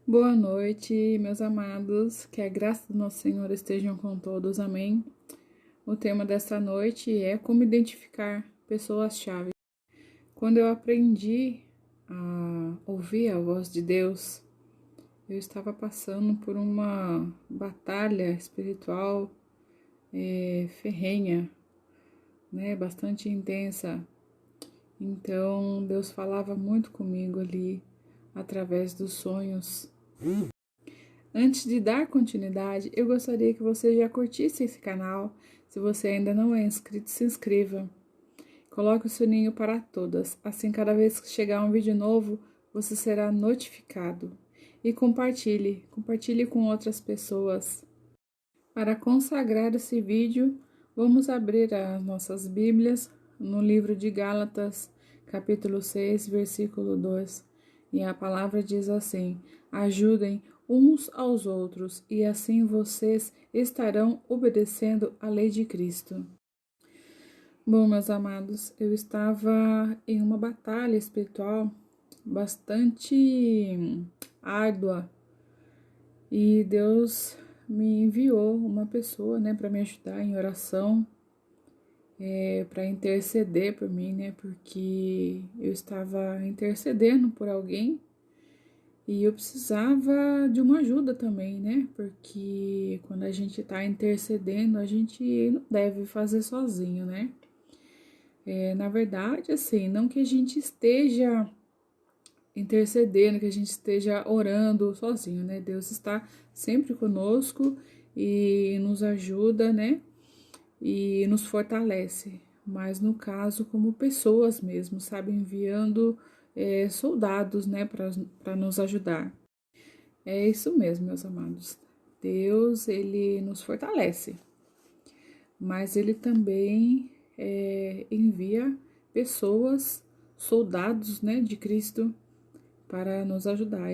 Boa noite, meus amados, que a graça do nosso Senhor esteja com todos, amém. O tema desta noite é como identificar pessoas-chave. Quando eu aprendi a ouvir a voz de Deus, eu estava passando por uma batalha espiritual ferrenha, bastante intensa. Então, Deus falava muito comigo ali, através dos sonhos. Antes de dar continuidade, eu gostaria que você já curtisse esse canal. Se você ainda não é inscrito, se inscreva. Coloque o sininho para todas. Assim, cada vez que chegar um vídeo novo, você será notificado. E compartilhe com outras pessoas. Para consagrar esse vídeo, vamos abrir as nossas Bíblias no livro de Gálatas, capítulo 6, versículo 2. E a palavra diz assim: ajudem uns aos outros, e assim vocês estarão obedecendo à lei de Cristo. Bom, meus amados, eu estava em uma batalha espiritual bastante árdua e Deus me enviou uma pessoa, para me ajudar em oração, para interceder por mim, porque eu estava intercedendo por alguém e eu precisava de uma ajuda também, porque quando a gente está intercedendo, a gente não deve fazer sozinho, na verdade, assim, não que a gente esteja intercedendo, que a gente esteja orando sozinho, Deus está sempre conosco e nos ajuda, e nos fortalece. Mas no caso, como pessoas mesmo, sabe, enviando soldados, para nos ajudar. É isso mesmo, meus amados. Deus, ele nos fortalece, mas ele também envia pessoas, soldados, de Cristo, para nos ajudar.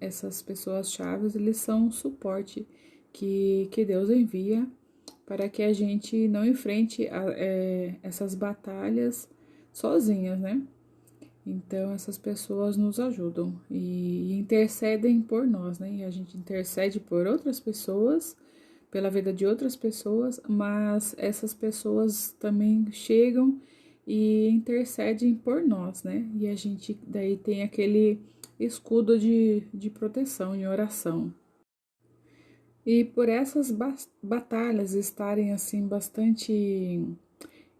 Essas pessoas chaves, eles são o suporte que Deus envia para que a gente não enfrente essas batalhas sozinhas, Então, essas pessoas nos ajudam e intercedem por nós, E a gente intercede por outras pessoas, pela vida de outras pessoas, mas essas pessoas também chegam e intercedem por nós, E a gente daí tem aquele escudo de proteção em oração. E por essas batalhas estarem assim bastante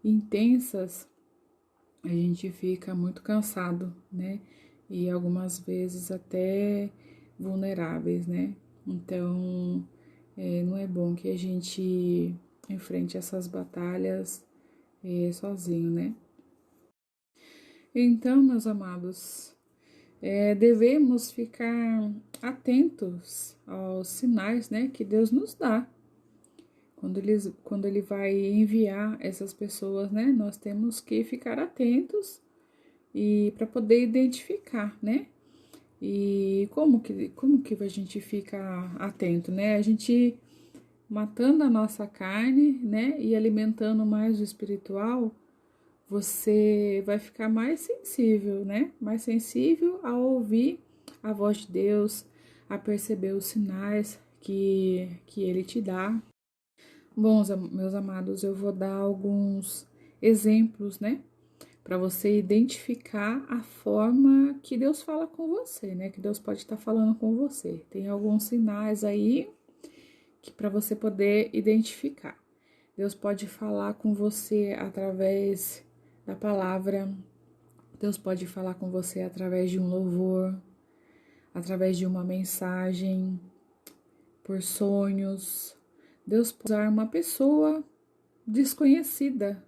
intensas, a gente fica muito cansado, E algumas vezes até vulneráveis, Então, não é bom que a gente enfrente essas batalhas sozinho, Então, meus amados, devemos ficar atentos aos sinais, que Deus nos dá. Quando ele vai enviar essas pessoas, nós temos que ficar atentos e para poder identificar, E como que a gente fica atento, A gente matando a nossa carne, e alimentando mais o espiritual, você vai ficar mais sensível, Mais sensível a ouvir a voz de Deus, a perceber os sinais que Ele te dá. Bom, meus amados, eu vou dar alguns exemplos, para você identificar a forma que Deus fala com você, Que Deus pode estar falando com você. Tem alguns sinais aí que para você poder identificar. Deus pode falar com você através da palavra. Deus pode falar com você através de um louvor, através de uma mensagem, por sonhos. Deus pode usar uma pessoa desconhecida,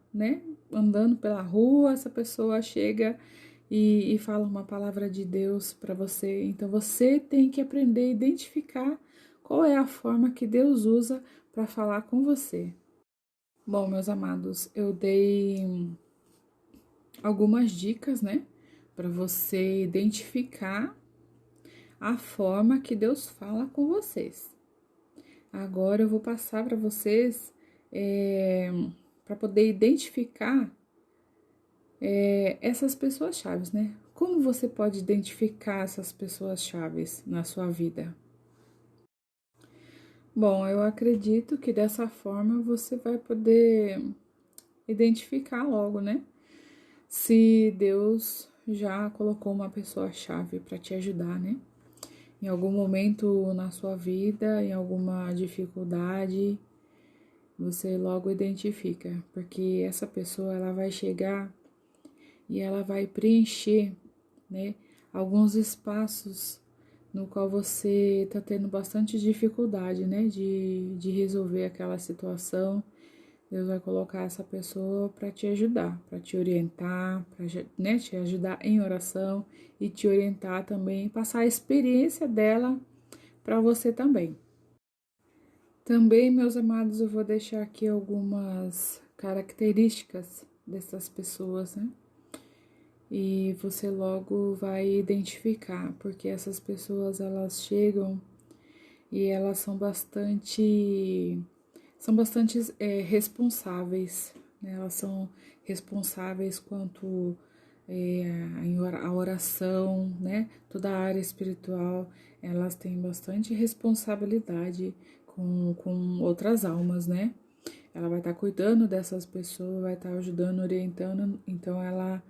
Andando pela rua, essa pessoa chega e fala uma palavra de Deus para você. Então você tem que aprender a identificar qual é a forma que Deus usa para falar com você. Bom, meus amados, eu dei algumas dicas, para você identificar a forma que Deus fala com vocês. Agora eu vou passar para vocês para poder identificar essas pessoas chaves, Como você pode identificar essas pessoas chaves na sua vida? Bom, eu acredito que dessa forma você vai poder identificar logo, né? Se Deus já colocou uma pessoa-chave para te ajudar, né? Em algum momento na sua vida, em alguma dificuldade, você logo identifica, porque essa pessoa ela vai chegar e ela vai preencher, né, alguns espaços no qual você está tendo bastante dificuldade, né, de resolver aquela situação. Deus vai colocar essa pessoa para te ajudar, para te orientar, para, né, te ajudar em oração e te orientar também, passar a experiência dela para você também. Também, meus amados, eu vou deixar aqui algumas características dessas pessoas, né? E você logo vai identificar, porque essas pessoas elas chegam e elas são bastante responsáveis, né? Elas são responsáveis quanto a oração, né? Toda a área espiritual, elas têm bastante responsabilidade com outras almas, né? Ela vai estar cuidando dessas pessoas, vai estar ajudando, orientando, então ela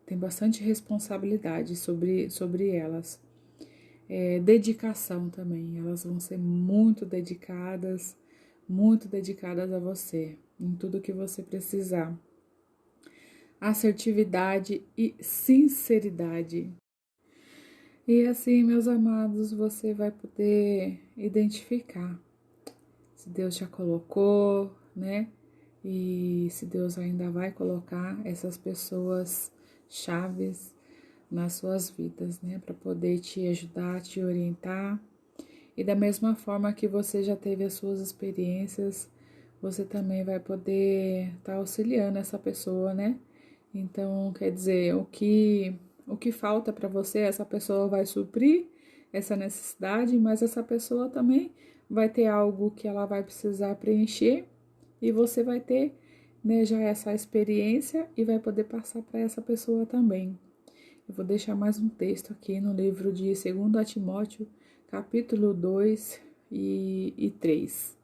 tem bastante responsabilidade sobre elas. Dedicação também, elas vão ser muito dedicadas a você, em tudo que você precisar. Assertividade e sinceridade. E assim, meus amados, você vai poder identificar se Deus já colocou, né? E se Deus ainda vai colocar essas pessoas chaves nas suas vidas, né? Para poder te ajudar, te orientar. E da mesma forma que você já teve as suas experiências, você também vai poder estar auxiliando essa pessoa, né? Então, quer dizer, o que falta para você, essa pessoa vai suprir essa necessidade, mas essa pessoa também vai ter algo que ela vai precisar preencher e você vai ter, né, já essa experiência e vai poder passar para essa pessoa também. Eu vou deixar mais um texto aqui no livro de 2 Timóteo, capítulo 2 e 3.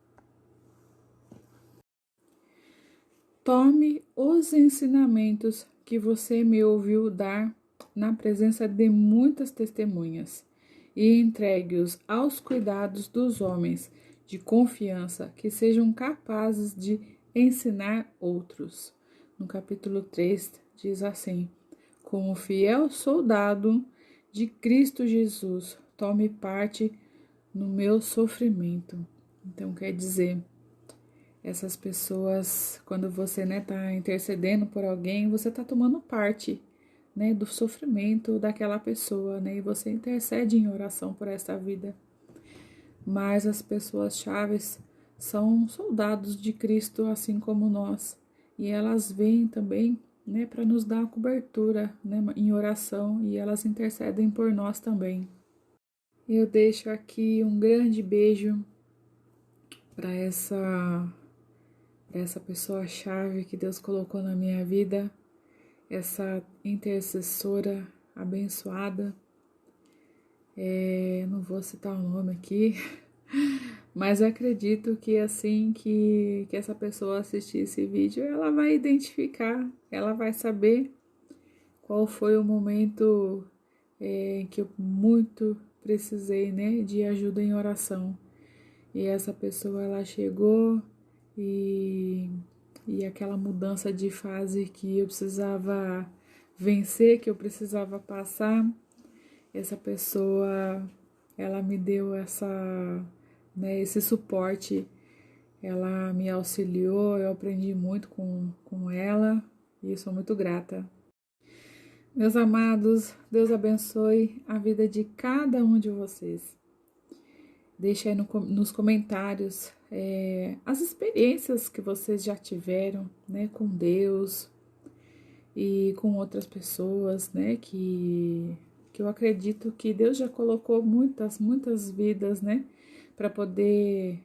Tome os ensinamentos que você me ouviu dar na presença de muitas testemunhas e entregue-os aos cuidados dos homens de confiança que sejam capazes de ensinar outros. No capítulo 3 diz assim: como fiel soldado de Cristo Jesus, tome parte no meu sofrimento. Então quer dizer, essas pessoas, quando você, né, tá intercedendo por alguém, você tá tomando parte, né, do sofrimento daquela pessoa, né, e você intercede em oração por essa vida. Mas as pessoas chaves são soldados de Cristo, assim como nós, e elas vêm também, né, para nos dar a cobertura, né, em oração, e elas intercedem por nós também. Eu deixo aqui um grande beijo para essa pessoa-chave que Deus colocou na minha vida, essa intercessora abençoada. Não vou citar o nome aqui, mas acredito que assim que essa pessoa assistir esse vídeo, ela vai identificar, ela vai saber qual foi o momento que eu muito precisei, né, de ajuda em oração. E essa pessoa, ela chegou e aquela mudança de fase que eu precisava vencer, que eu precisava passar, essa pessoa, ela me deu né, esse suporte, ela me auxiliou, eu aprendi muito com ela e sou muito grata. Meus amados, Deus abençoe a vida de cada um de vocês. Deixe aí nos comentários as experiências que vocês já tiveram, né, com Deus e com outras pessoas, né, que eu acredito que Deus já colocou muitas vidas, né, para poder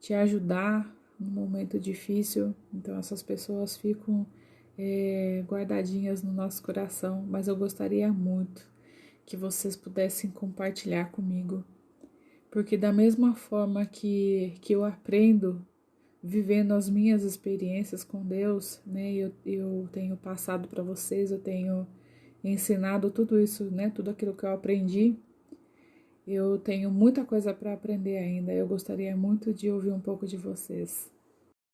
te ajudar num momento difícil. Então essas pessoas ficam guardadinhas no nosso coração, mas eu gostaria muito que vocês pudessem compartilhar comigo, porque da mesma forma que eu aprendo vivendo as minhas experiências com Deus, né, eu tenho passado para vocês, eu tenho ensinado tudo isso, né, tudo aquilo que eu aprendi. Eu tenho muita coisa para aprender ainda. Eu gostaria muito de ouvir um pouco de vocês.